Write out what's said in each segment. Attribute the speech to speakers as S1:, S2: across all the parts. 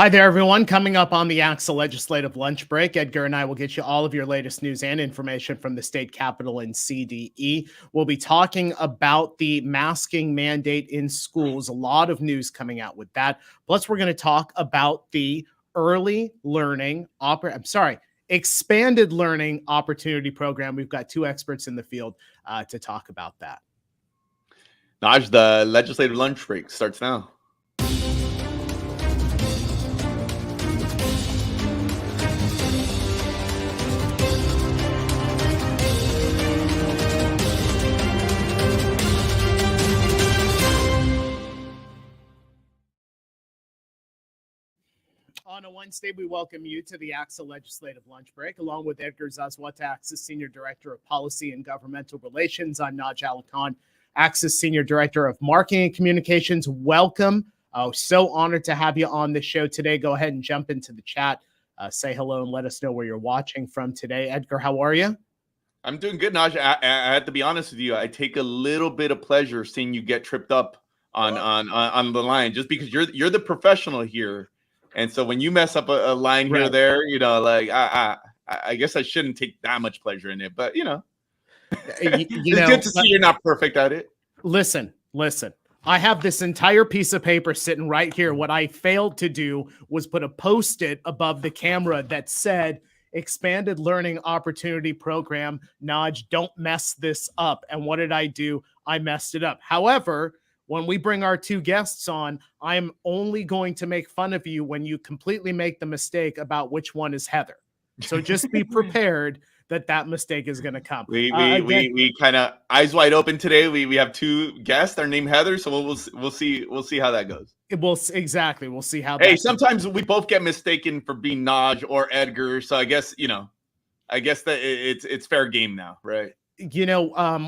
S1: Hi there, everyone. Coming up on the ACSA Legislative Lunch Break, Edgar and I will get you all of your latest news and information from the state capitol and CDE. We'll be talking about the masking mandate in schools. A lot of news coming out with that. Plus, we're going to talk about the expanded learning opportunity program. We've got two experts in the field to talk about that.
S2: Naj, the Legislative Lunch Break starts now.
S1: On a Wednesday, we welcome you to the ACSA Legislative Lunch Break, along with Edgar Zazueta, ACSA Senior Director of Policy and Governmental Relations. I'm Alikhan, ACSA Senior Director of Marketing and Communications. Welcome. So honored to have you on the show today. Go ahead and jump into the chat. Say hello and let us know where you're watching from today. Edgar, how are you?
S2: I'm doing good, Naj. I have to be honest with you. I take a little bit of pleasure seeing you get tripped up on the line, just because you're the professional here. And so when you mess up a line here or there, like I guess I shouldn't take that much pleasure in it. But it's good to see you're not perfect at it.
S1: Listen. I have this entire piece of paper sitting right here. What I failed to do was put a Post-it above the camera that said expanded learning opportunity program. Naj, don't mess this up. And what did I do? I messed it up. However, when we bring our two guests on, I'm only going to make fun of you when you completely make the mistake about which one is Heather. So just be prepared that mistake is going to come.
S2: We kind of eyes wide open today. We have two guests. They're named Heather, so we'll see how that goes.
S1: We'll see how.
S2: Hey, sometimes we both get mistaken for being Naj or Edgar, so I guess that it's fair game now, right?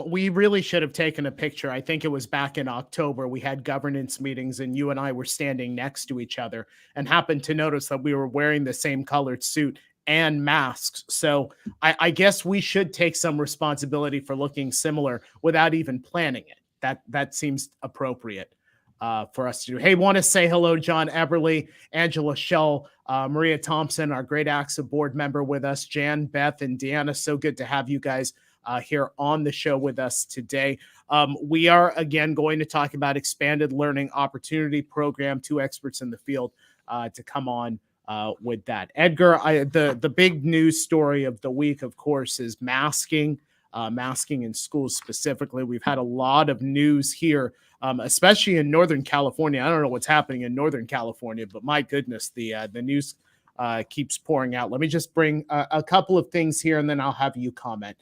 S1: We really should have taken a picture. I think it was back in October. We had governance meetings and you and I were standing next to each other and happened to notice that we were wearing the same colored suit and masks. So I guess we should take some responsibility for looking similar without even planning it. That seems appropriate for us to do. Hey, want to say hello, John Eberly, Angela Schell, Maria Thompson, our great ACSA board member with us, Jan, Beth, and Deanna. So good to have you guys here on the show with us today. We are, again, going to talk about expanded learning opportunity program, two experts in the field to come on with that. Edgar, the big news story of the week, of course, is masking in schools specifically. We've had a lot of news here, especially in Northern California. I don't know what's happening in Northern California, but my goodness, the news keeps pouring out. Let me just bring a couple of things here, and then I'll have you comment.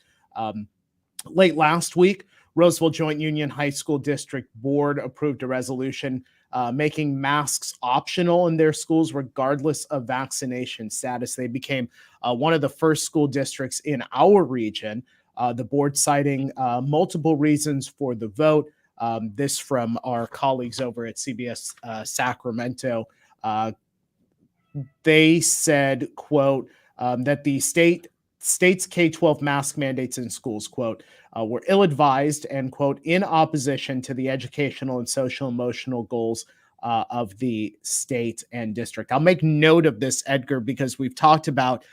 S1: Late last week, Roseville Joint Union High School District Board approved a resolution making masks optional in their schools regardless of vaccination status. They became one of the first school districts in our region. The board citing multiple reasons for the vote. This from our colleagues over at CBS Sacramento. They said, quote, that the state's K-12 mask mandates in schools, quote, were ill-advised and, quote, in opposition to the educational and social-emotional goals of the state and district. I'll make note of this, Edgar, because we've talked about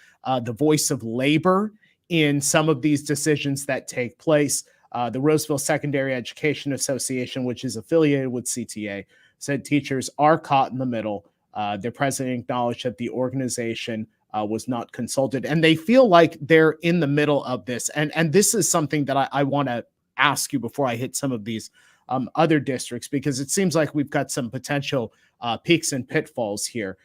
S1: the voice of labor in some of these decisions that take place. The Roseville Secondary Education Association, which is affiliated with CTA, said teachers are caught in the middle. Their president acknowledged that the organization was not consulted, and they feel like they're in the middle of this. And this is something that I want to ask you before I hit some of these other districts, because it seems like we've got some potential peaks and pitfalls here.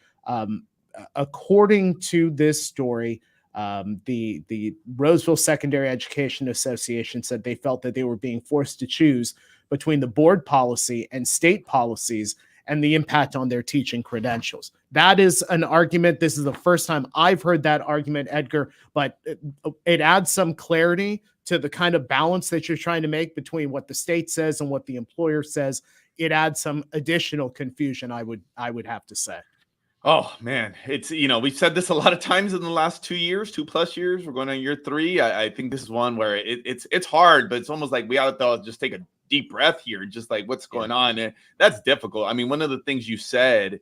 S1: According to this story, the Roseville Secondary Education Association said they felt that they were being forced to choose between the board policy and state policies and the impact on their teaching credentials. That is an argument. This is the first time I've heard that argument, Edgar, but it adds some clarity to the kind of balance that you're trying to make between what the state says and what the employer says. It adds some additional confusion, I would have to say.
S2: Oh man, it's, we've said this a lot of times in the last 2 years, 2+ years. We're going on year 3. I think this is one where it's hard, but it's almost like we ought to just take a deep breath here, just like what's going on. And that's difficult. I mean, one of the things you said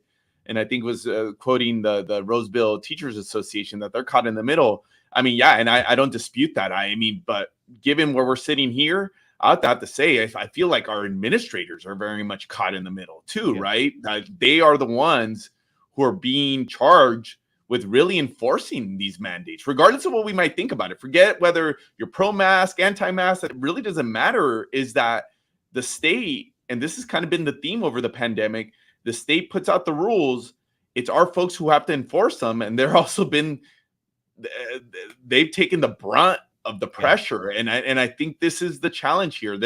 S2: and I think was quoting the Roseville Teachers Association, that they're caught in the middle. I mean, yeah, and I don't dispute that. I mean, but given where we're sitting here, I have to say, I feel like our administrators are very much caught in the middle too, right? They are the ones who are being charged with really enforcing these mandates, regardless of what we might think about it. Forget whether you're pro-mask, anti-mask, it really doesn't matter. Is that the state, and this has kind of been the theme over the pandemic, the state puts out the rules, it's our folks who have to enforce them, and they've taken the brunt of the pressure. And I think this is the challenge here.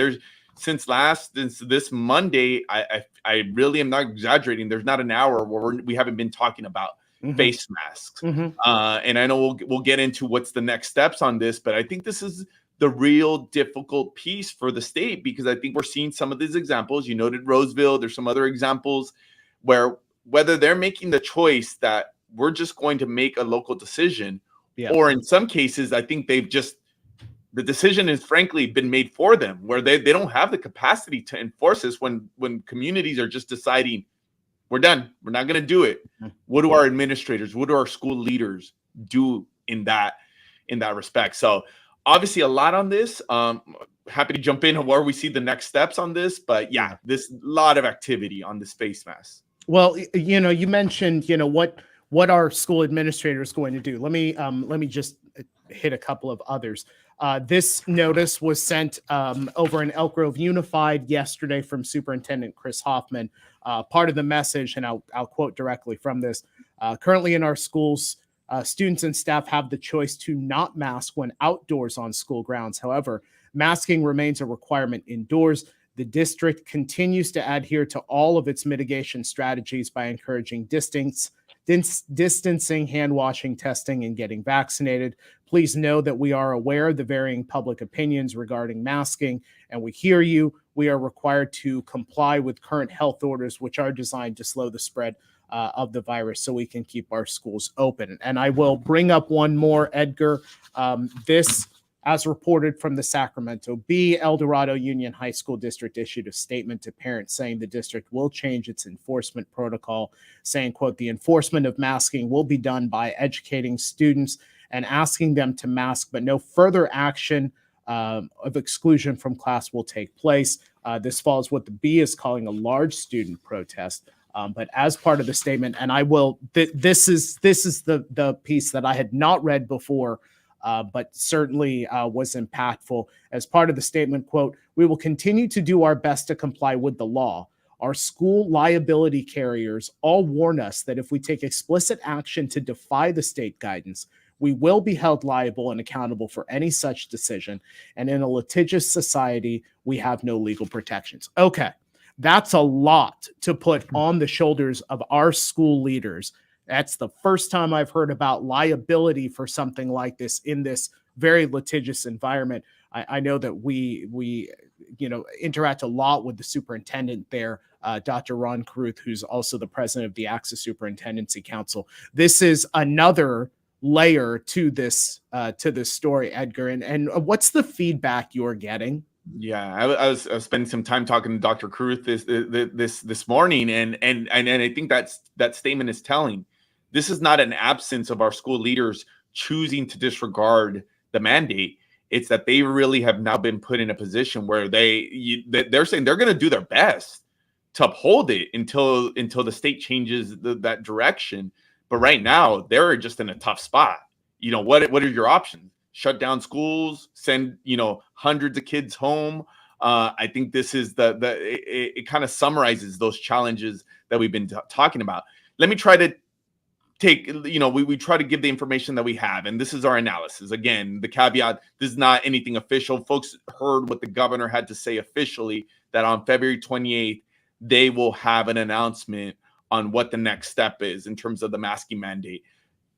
S2: Since this Monday, I really am not exaggerating. There's not an hour where we haven't been talking about face masks. And I know we'll get into what's the next steps on this, but I think this is the real difficult piece for the state, because I think we're seeing some of these examples. You noted Roseville. There's some other examples where whether they're making the choice that we're just going to make a local decision, or in some cases, I think the decision has frankly been made for them, where they don't have the capacity to enforce this when communities are just deciding, we're done, we're not going to do it. What do our administrators, what do our school leaders do in that respect? So obviously a lot on this. Happy to jump in on where we see the next steps on this, but yeah, this lot of activity on this face mask.
S1: Well, you mentioned, what our school administrator is going to do. Let me just hit a couple of others. This notice was sent over in Elk Grove Unified yesterday from Superintendent Chris Hoffman. Part of the message, and I'll quote directly from this: currently in our schools, students and staff have the choice to not mask when outdoors on school grounds. However, masking remains a requirement indoors. The district continues to adhere to all of its mitigation strategies by encouraging distancing, hand washing, testing, and getting vaccinated. Please know that we are aware of the varying public opinions regarding masking, and we hear you. We are required to comply with current health orders, which are designed to slow the spread of the virus so we can keep our schools open. And I will bring up one more, Edgar. This, as reported from the Sacramento Bee, El Dorado Union High School District issued a statement to parents saying the district will change its enforcement protocol, saying, quote, the enforcement of masking will be done by educating students and asking them to mask, but no further action of exclusion from class will take place. This follows what the Bee is calling a large student protest. But as part of the statement, and I will, this is the piece that I had not read before, but certainly was impactful. As part of the statement, quote, we will continue to do our best to comply with the law. Our school liability carriers all warn us that if we take explicit action to defy the state guidance, we will be held liable and accountable for any such decision. And in a litigious society, we have no legal protections. Okay, that's a lot to put on the shoulders of our school leaders. That's the first time I've heard about liability for something like this in this very litigious environment. I know that we interact a lot with the superintendent there, Dr. Ron Caruth, who's also the president of the ACSA Superintendency Council. This is another layer to this story, Edgar. And what's the feedback you're getting?
S2: Yeah, I was spending some time talking to Dr. Caruth this morning, and I think that statement is telling. This is not an absence of our school leaders choosing to disregard the mandate. It's that they really have now been put in a position where they're saying they're going to do their best to uphold it until the state changes that direction. But right now, they're just in a tough spot. What are your options? Shut down schools, send hundreds of kids home. I think this is it kind of summarizes those challenges that we've been talking about. Let me try to take, we try to give the information that we have, and this is our analysis. Again, the caveat, this is not anything official. Folks heard what the governor had to say officially, that on February 28th, they will have an announcement on what the next step is in terms of the masking mandate.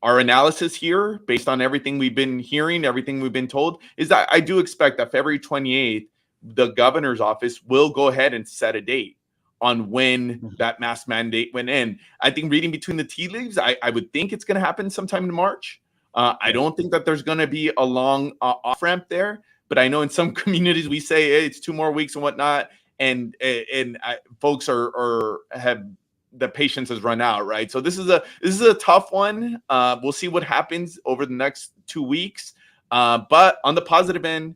S2: Our analysis here, based on everything we've been hearing, everything we've been told, is that I do expect that February 28th, the governor's office will go ahead and set a date on when that mask mandate went in. I think reading between the tea leaves, I would think it's going to happen sometime in March. I don't think that there's going to be a long off-ramp there, but I know in some communities we say, hey, it's 2 more weeks and whatnot, and folks have the patience has run out, right? So this is a tough one. We'll see what happens over the next 2 weeks. But on the positive end,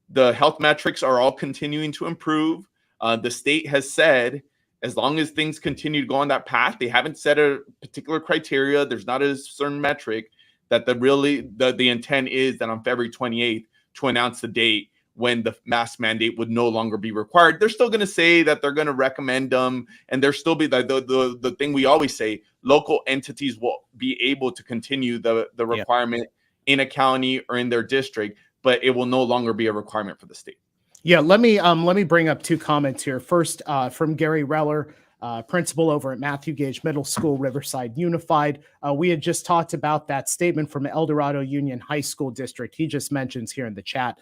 S2: the health metrics are all continuing to improve. The state has said, as long as things continue to go on that path, they haven't set a particular criteria. There's not a certain metric that the intent is that on February 28th to announce the date when the mask mandate would no longer be required. They're still going to say that they're going to recommend them, and there's still be the thing we always say: local entities will be able to continue the requirement in a county or in their district, but it will no longer be a requirement for the state.
S1: Yeah, let me bring up 2 comments here. First, from Gary Reller, principal over at Matthew Gage Middle School, Riverside Unified. We had just talked about that statement from El Dorado Union High School District. He just mentions here in the chat.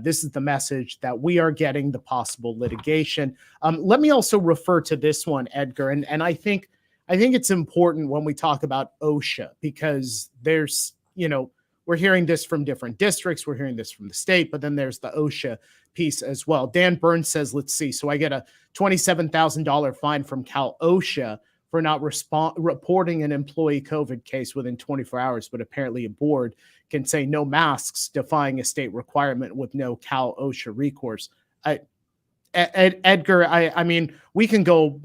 S1: This is the message that we are getting, the possible litigation. Let me also refer to this one, Edgar, and I think it's important when we talk about OSHA, because there's, we're hearing this from different districts, we're hearing this from the state, but then there's the OSHA piece as well. Dan Burns says, let's see, so I get a $27,000 fine from Cal OSHA for not reporting an employee COVID case within 24 hours, but apparently a board can say no masks, defying a state requirement with no Cal OSHA recourse. Edgar, I mean, we can go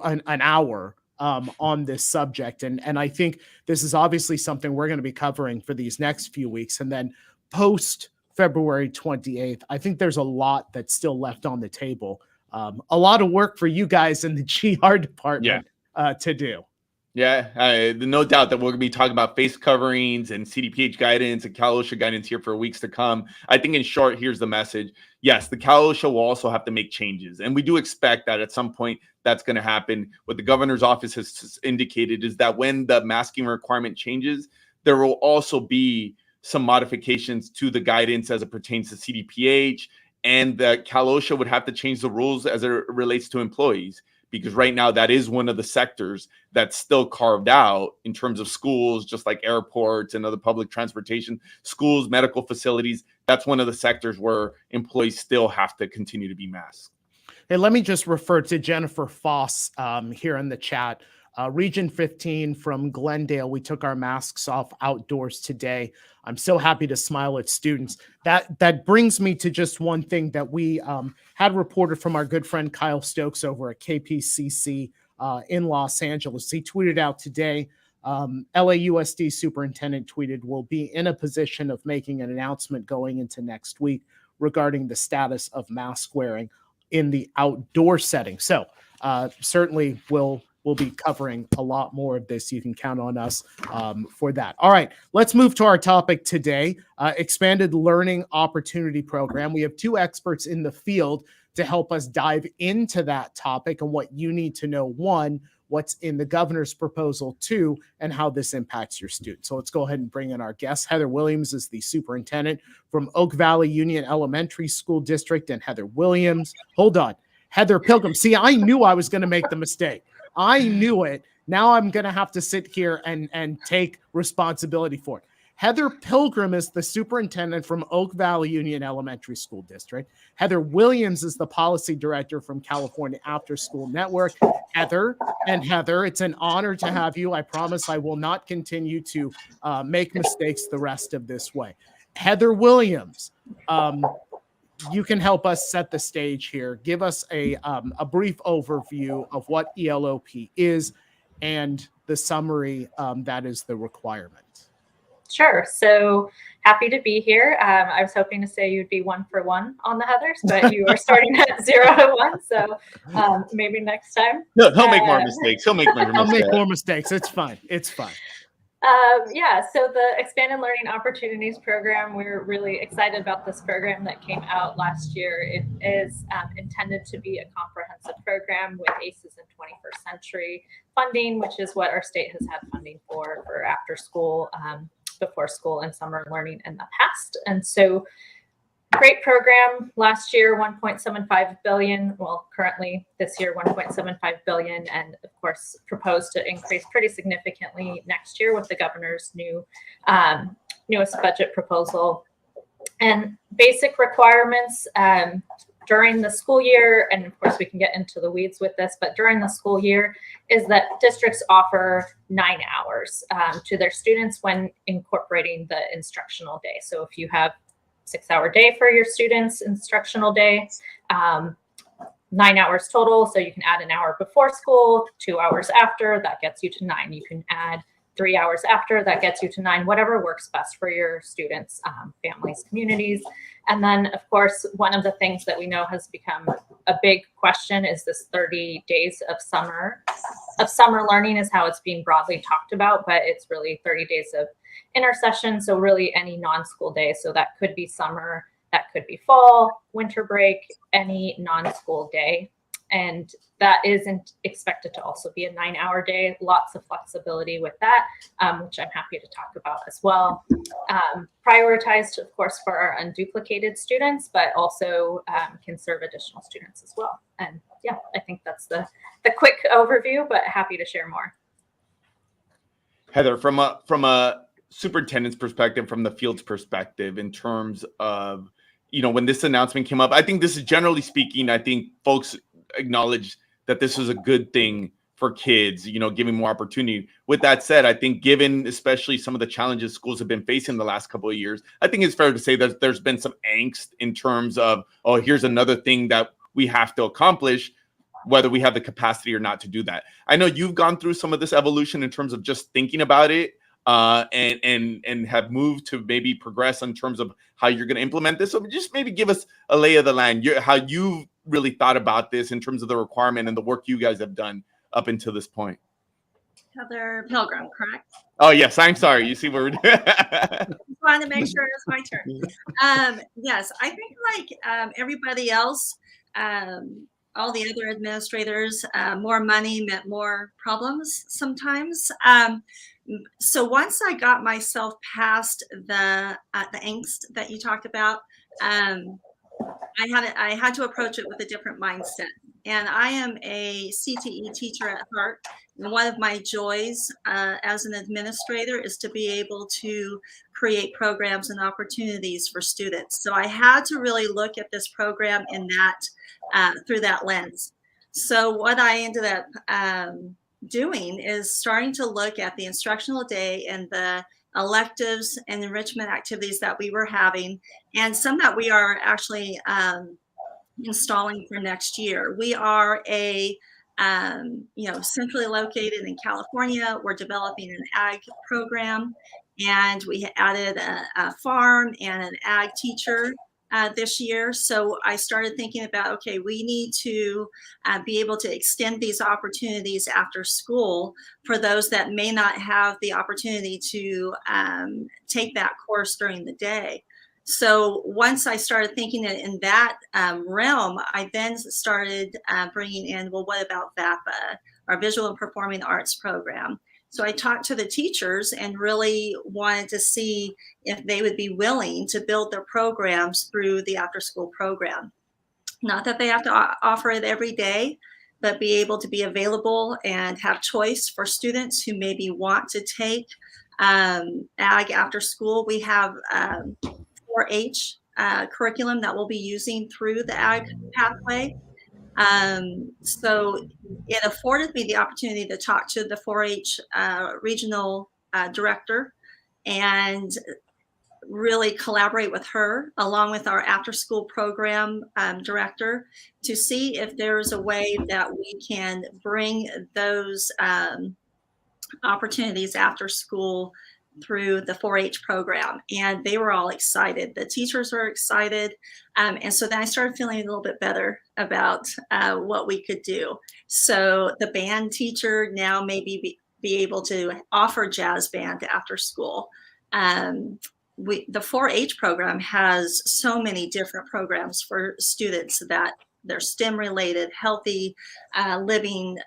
S1: an hour on this subject, and I think this is obviously something we're going to be covering for these next few weeks, and then post February 28th, I think there's a lot that's still left on the table. A lot of work for you guys in the GR department to do.
S2: Yeah, no doubt that we're going to be talking about face coverings and CDPH guidance and Cal OSHA guidance here for weeks to come. I think in short, here's the message. Yes, the Cal OSHA will also have to make changes. And we do expect that at some point that's going to happen. What the governor's office has indicated is that when the masking requirement changes, there will also be some modifications to the guidance as it pertains to CDPH, and that Cal OSHA would have to change the rules as it relates to employees. Because right now that is one of the sectors that's still carved out in terms of schools, just like airports and other public transportation, schools, medical facilities. That's one of the sectors where employees still have to continue to be masked.
S1: Hey, let me just refer to Jennifer Foss here in the chat. Region 15 from Glendale, we took our masks off outdoors today. I'm so happy to smile at students. That brings me to just one thing that we had reported from our good friend Kyle Stokes over at KPCC in Los Angeles. He tweeted out today, LAUSD superintendent tweeted, "We'll be in a position of making an announcement going into next week regarding the status of mask wearing in the outdoor setting." So certainly we'll be covering a lot more of this. You can count on us for that. All right, let's move to our topic today, Expanded Learning Opportunity Program. We have 2 experts in the field to help us dive into that topic and what you need to know. 1, what's in the governor's proposal. 2, and how this impacts your students. So let's go ahead and bring in our guest. Heather Williams is the superintendent from Oak Valley Union Elementary School District, and Heather Williams, hold on, Heather Pilgrim. See, I knew I was going to make the mistake. I knew it. Now I'm going to have to sit here and take responsibility for it. Heather Pilgrim is the superintendent from Oak Valley Union Elementary School District. Heather Williams is the policy director from California After School Network. Heather, it's an honor to have you. I promise I will not continue to make mistakes the rest of this way. Heather Williams, you can help us set the stage here. Give us a brief overview of what ELOP is and the summary that is the requirement.
S3: Sure. So happy to be here. I was hoping to say you'd be 1 for 1 on the Heathers, but you are starting at 0 to 1. So maybe next time.
S2: No, he'll make more mistakes. He'll make more mistakes.
S1: I'll make more mistakes. It's fine. It's fine.
S3: So the Expanded Learning Opportunities Program, we're really excited about this program that came out last year. It is intended to be a comprehensive program with ACES and 21st Century funding, which is what our state has had funding for after school, before school, and summer learning in the past. And so great program. Last year, 1.75 billion. Well, currently this year, 1.75 billion, and of course, proposed to increase pretty significantly next year with the governor's newest budget proposal. And basic requirements, during the school year, and of course we can get into the weeds with this, but during the school year is that districts offer 9 hours to their students when incorporating the instructional day. So if you have 6-hour day for your students instructional day, 9 hours total. So you can add an hour before school, 2 hours after, that gets you to 9. You can add 3 hours after, that gets you to 9, whatever works best for your students, families, communities. And then of course, one of the things that we know has become a big question is this 30 days of summer learning is how it's being broadly talked about, but it's really 30 days of intersession. So really any non-school day. So that could be summer, that could be fall, winter break, any non-school day. And that isn't expected to also be a 9-hour day. Lots of flexibility with that, which I'm happy to talk about as well. Prioritized, of course, for our unduplicated students, but also can serve additional students as well. And yeah, I think that's the quick overview, but happy to share more.
S2: Heather, from a superintendent's perspective, from the field's perspective, in terms of, when this announcement came up, I think this is, generally speaking, I think folks acknowledge that this is a good thing for kids, giving more opportunity. With that said, I think given especially some of the challenges schools have been facing the last couple of years, I think it's fair to say that there's been some angst in terms of, oh, here's another thing that we have to accomplish, whether we have the capacity or not to do that. I know you've gone through some of this evolution in terms of just thinking about it, and have moved to maybe progress in terms of how you're going to implement this. So just maybe give us a lay of the land, how you've really thought about this in terms of the requirement and the work you guys have done up until this point.
S4: Heather Pilgrim, correct?
S2: Oh, yes. I'm sorry. You see where we're
S4: Just wanted to make sure it was my turn. Yes, I think like everybody else, all the other administrators, more money meant more problems sometimes. So once I got myself past the angst that you talked about, I had to approach it with a different mindset. And I am a CTE teacher at heart. And one of my joys as an administrator is to be able to create programs and opportunities for students. So I had to really look at this program in that through that lens. So what I ended up doing is starting to look at the instructional day and the electives and enrichment activities that we were having, and some that we are actually installing for next year. We are a centrally located in California. We're developing an ag program, and we added a farm and an ag teacher this year. So I started thinking about, okay, we need to be able to extend these opportunities after school for those that may not have the opportunity to take that course during the day. So once I started thinking in that realm, I then started bringing in, well, what about VAPA, our Visual and Performing Arts program? So I talked to the teachers and really wanted to see if they would be willing to build their programs through the after-school program. Not that they have to offer it every day, but be able to be available and have choice for students who maybe want to take ag after school. We have 4-H curriculum that we'll be using through the ag pathway. So it afforded me the opportunity to talk to the 4-H regional director and really collaborate with her along with our after school program director to see if there's a way that we can bring those opportunities after school through the 4-H program. And they were all excited. The teachers were excited. And so then I started feeling a little bit better about what we could do. So the band teacher now maybe be able to offer jazz band after school. The 4-H program has so many different programs for students that they're STEM related, healthy living,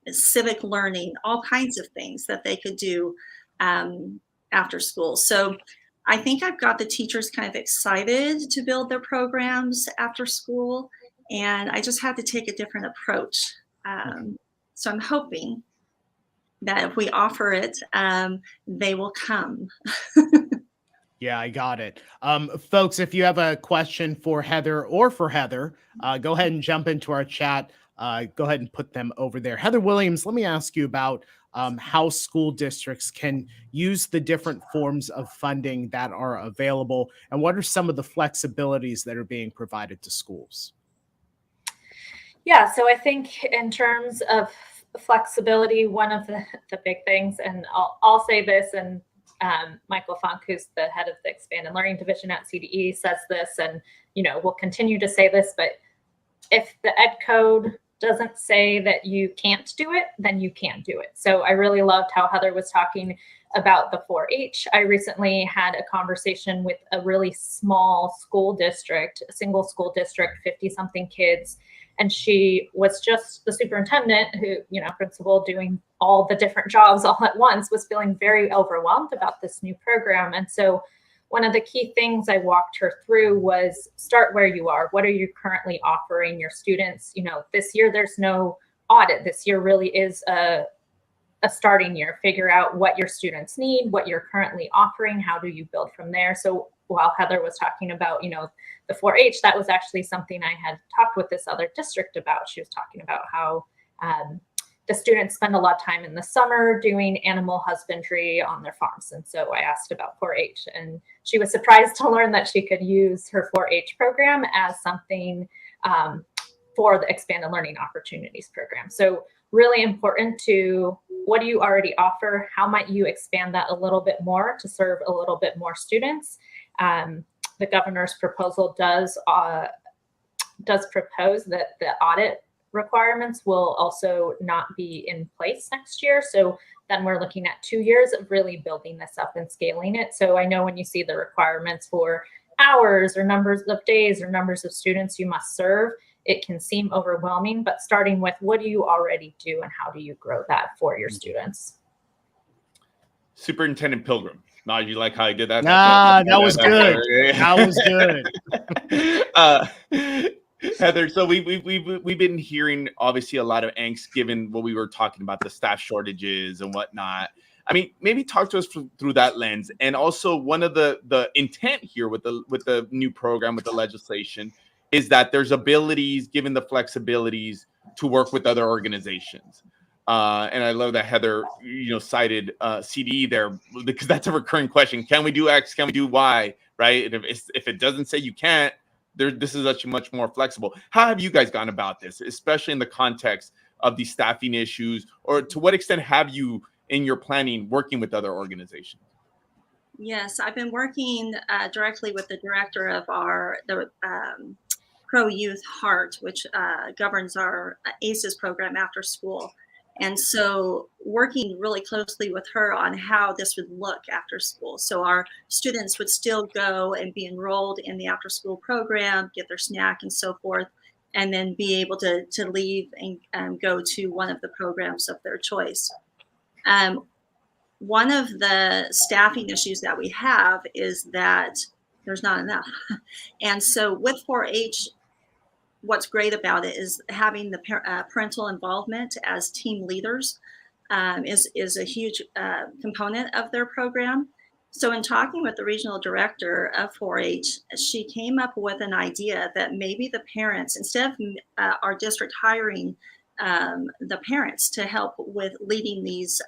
S4: civic learning, all kinds of things that they could do after school. So I think I've got the teachers kind of excited to build their programs after school, and I just had to take a different approach. So I'm hoping that if we offer it, they will come.
S1: Yeah, I got it. Folks, if you have a question for Heather or for Heather, go ahead and jump into our chat. Go ahead and put them over there. Heather Williams, let me ask you about how school districts can use the different forms of funding that are available, and what are some of the flexibilities that are being provided to schools?
S3: Yeah, so I think in terms of flexibility, one of the big things, and I'll say this, and Michael Funk, who's the head of the Expanded Learning Division at CDE, says this, and we'll continue to say this, but if the ed code doesn't say that you can't do it, then you can't do it. So I really loved how Heather was talking about the 4-H. I recently had a conversation with a really small school district, a single school district, 50-something kids. And she was just the superintendent who, principal, doing all the different jobs all at once, was feeling very overwhelmed about this new program. And so one of the key things I walked her through was start where you are. What are you currently offering your students? This year there's no audit. This year really is a starting year. Figure out what your students need, what you're currently offering. How do you build from there? So while Heather was talking about, the 4-H, that was actually something I had talked with this other district about. She was talking about how the students spend a lot of time in the summer doing animal husbandry on their farms. And so I asked about 4-H, and she was surprised to learn that she could use her 4-H program as something for the Expanded Learning Opportunities program. So really important to, what do you already offer? How might you expand that a little bit more to serve a little bit more students? The governor's proposal does propose that the audit requirements will also not be in place next year. So then we're looking at 2 years of really building this up and scaling it. So I know when you see the requirements for hours or numbers of days or numbers of students you must serve, it can seem overwhelming, but starting with what do you already do and how do you grow that for your students?
S2: Superintendent Pilgrim. No, you like how I did that?
S1: That was good. That was good.
S2: Heather, so we've been hearing obviously a lot of angst given what we were talking about, the staff shortages and whatnot. I mean, maybe talk to us through that lens. And also, one of the intent here with the new program, with the legislation, is that there's abilities, given the flexibilities, to work with other organizations. And I love that Heather, cited CDE there, because that's a recurring question. Can we do X? Can we do Y? Right? And if it doesn't say you can't, this is actually much more flexible. How have you guys gone about this, especially in the context of these staffing issues, or to what extent have you, in your planning, working with other organizations?
S4: Yes, I've been working directly with the director of the Pro Youth Heart, which governs our ACES program after school. And so working really closely with her on how this would look after school. So our students would still go and be enrolled in the after school program, get their snack and so forth, and then be able to leave and go to one of the programs of their choice. One of the staffing issues that we have is that there's not enough. And so with 4-H, what's great about it is having the parental involvement as team leaders is a huge component of their program. So in talking with the regional director of 4-H, she came up with an idea that maybe the parents, instead of our district hiring the parents to help with leading these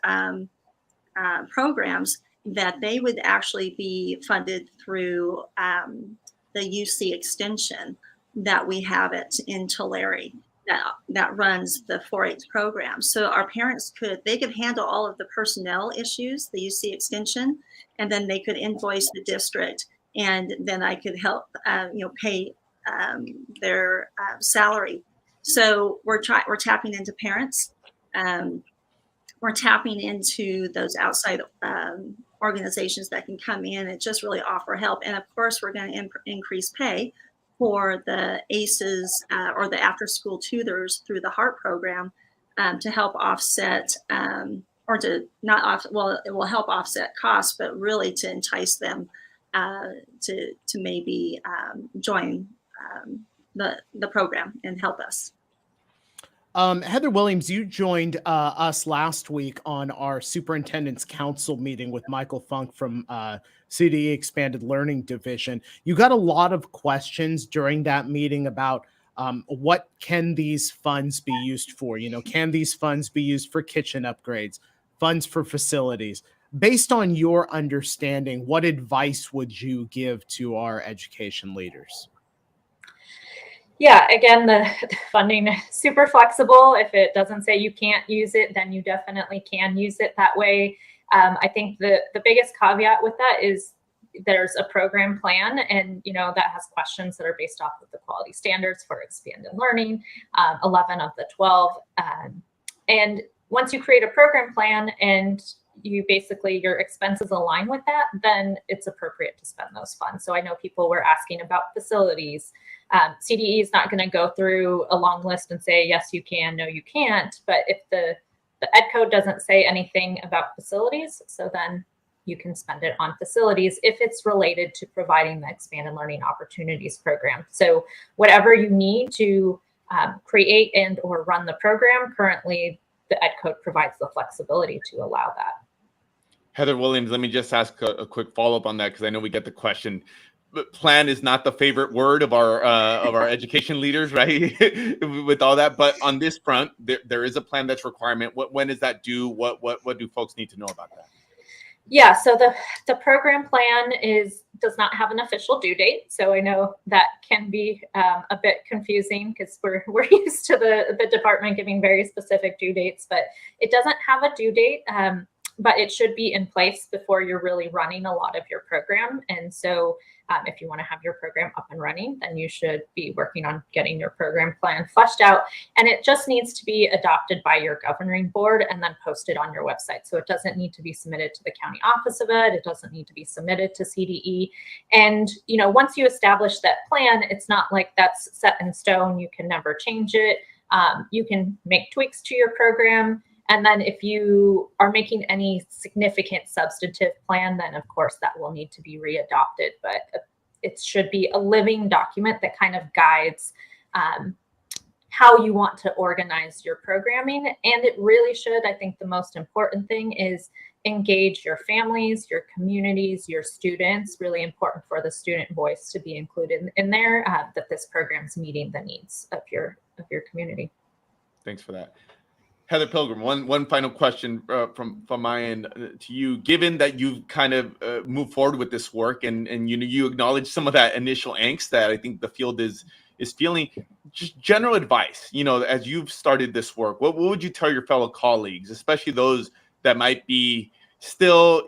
S4: programs, that they would actually be funded through the UC extension that we have in Tulare that runs the 4-H program. So our parents could handle all of the personnel issues, the UC extension, and then they could invoice the district, and then I could help pay their salary. So we're tapping into parents. We're tapping into those outside organizations that can come in and just really offer help. And of course, we're going to increase pay for the ACEs or the after-school tutors through the HEART program to help offset, or to not off. Well, it will help offset costs, but really to entice them to maybe join the program and help us.
S1: Heather Williams, you joined us last week on our Superintendent's Council meeting with Michael Funk from CDE Expanded Learning Division. You got a lot of questions during that meeting about what can these funds be used for? You know, can these funds be used for kitchen upgrades, funds for facilities? Based on your understanding, what advice would you give to our education leaders?
S3: Yeah, again, the funding is super flexible. If it doesn't say you can't use it, then you definitely can use it that way. I think the biggest caveat with that is there's a program plan, and that has questions that are based off of the quality standards for expanded learning, 11 of the 12. And once you create a program plan and you basically your expenses align with that, then it's appropriate to spend those funds. So I know people were asking about facilities. CDE is not going to go through a long list and say, yes, you can, no, you can't. But if the ed code doesn't say anything about facilities, so then you can spend it on facilities if it's related to providing the expanded learning opportunities program. So whatever you need to create and or run the program, currently the ed code provides the flexibility to allow that.
S2: Heather Williams, let me just ask a quick follow-up on that, because I know we get the question. But plan is not the favorite word of our education leaders, right? With all that, but on this front, there is a plan that's requirement. When is that due? What do folks need to know about that?
S3: Yeah, so the program plan does not have an official due date. So I know that can be a bit confusing because we're used to the department giving very specific due dates, but it doesn't have a due date. But it should be in place before you're really running a lot of your program. And so if you want to have your program up and running, then you should be working on getting your program plan fleshed out. And it just needs to be adopted by your governing board and then posted on your website. So it doesn't need to be submitted to the county office of ed. It doesn't need to be submitted to CDE. And, once you establish that plan, it's not like that's set in stone. You can never change it. You can make tweaks to your program. And then if you are making any significant substantive plan, then of course that will need to be readopted. But it should be a living document that kind of guides how you want to organize your programming. And it really should, I think the most important thing is engage your families, your communities, your students. Really important for the student voice to be included in there, that this program's meeting the needs of your community.
S2: Thanks for that. Heather Pilgrim, one final question from my end to you. Given that you've kind of moved forward with this work, and you acknowledge some of that initial angst that I think the field is feeling, just general advice, as you've started this work, what would you tell your fellow colleagues, especially those that might be still,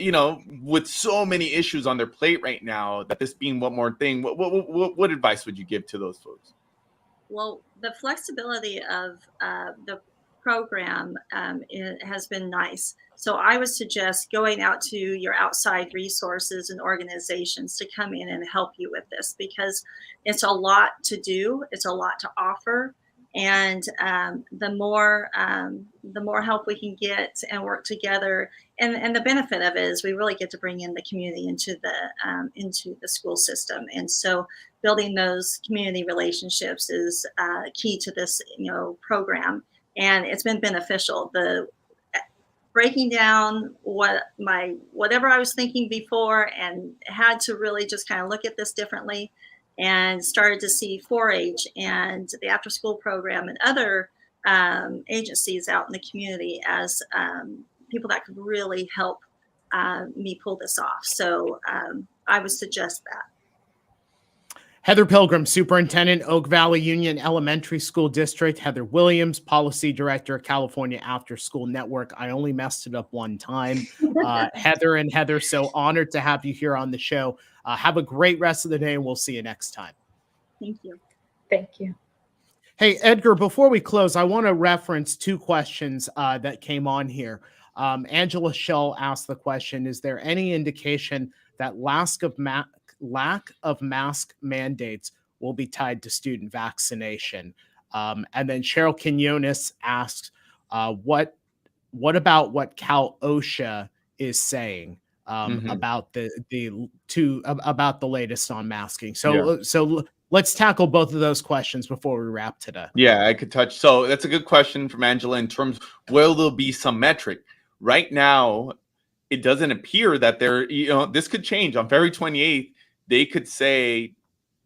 S2: with so many issues on their plate right now, that this being one more thing, what advice would you give to those folks?
S4: Well, the flexibility of the program it has been nice. So I would suggest going out to your outside resources and organizations to come in and help you with this, because it's a lot to do. It's a lot to offer. And the more help we can get and work together, and the benefit of it is we really get to bring in the community into the school system. And so building those community relationships is key to this program. And it's been beneficial. The breaking down whatever I was thinking before, and had to really just kind of look at this differently, and started to see 4-H and the after school program and other agencies out in the community as people that could really help me pull this off. So I would suggest that.
S1: Heather Pilgrim, Superintendent, Oak Valley Union Elementary School District. Heather Williams, Policy Director, California After School Network. I only messed it up one time. Heather, so honored to have you here on the show. Have a great rest of the day, and we'll see you next time.
S4: Thank you.
S3: Thank you.
S1: Hey, Edgar, before we close, I want to reference two questions that came on here. Angela Shull asked the question, is there any indication that lack of mask mandates will be tied to student vaccination? And then Cheryl Quinones asks, what about what Cal OSHA is saying about the latest on masking? So Let's tackle both of those questions before we wrap today.
S2: Yeah, I could touch. So that's a good question from Angela in terms, will there be some metric? Right now, it doesn't appear that this could change. On February 28th, they could say,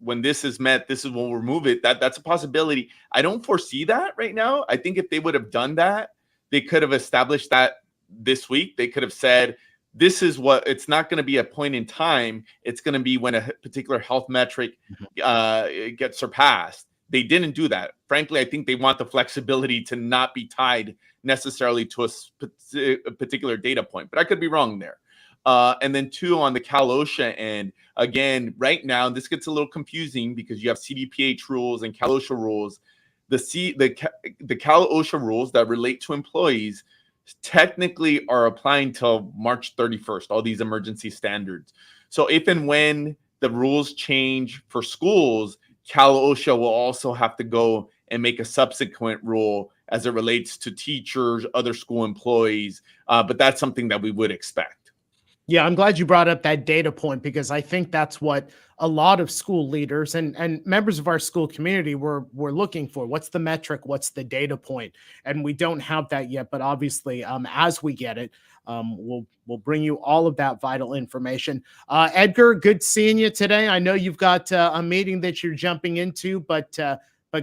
S2: when this is met, this is when we'll remove it. That's a possibility. I don't foresee that right now. I think if they would have done that, they could have established that this week. They could have said, this is what, it's not going to be a point in time. It's going to be when a particular health metric gets surpassed. They didn't do that. Frankly, I think they want the flexibility to not be tied necessarily to a particular data point, but I could be wrong there. And then two, on the Cal OSHA end, again, right now, this gets a little confusing because you have CDPH rules and Cal OSHA rules. The Cal OSHA rules that relate to employees technically are applying till March 31st, all these emergency standards. So if and when the rules change for schools, Cal OSHA will also have to go and make a subsequent rule as it relates to teachers, other school employees. But that's something that we would expect.
S1: Yeah, I'm glad you brought up that data point, because I think that's what a lot of school leaders and members of our school community were looking for. What's the metric? What's the data point? And we don't have that yet, but obviously, as we get it, we'll bring you all of that vital information. Edgar, good seeing you today. I know you've got a meeting that you're jumping into, but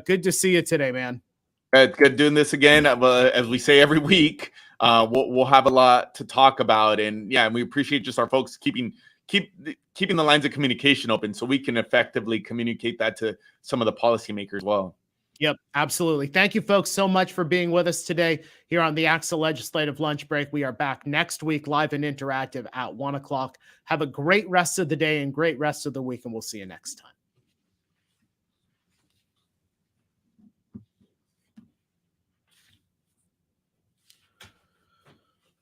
S1: good to see you today, man.
S2: It's good doing this again. As we say every week, we'll have a lot to talk about, and yeah, we appreciate just our folks keeping the lines of communication open so we can effectively communicate that to some of the policymakers as well.
S1: Yep, absolutely. Thank you, folks, so much for being with us today here on the ACSA Legislative Lunch Break. We are back next week, live and interactive at 1 o'clock. Have a great rest of the day and great rest of the week, and we'll see you next time.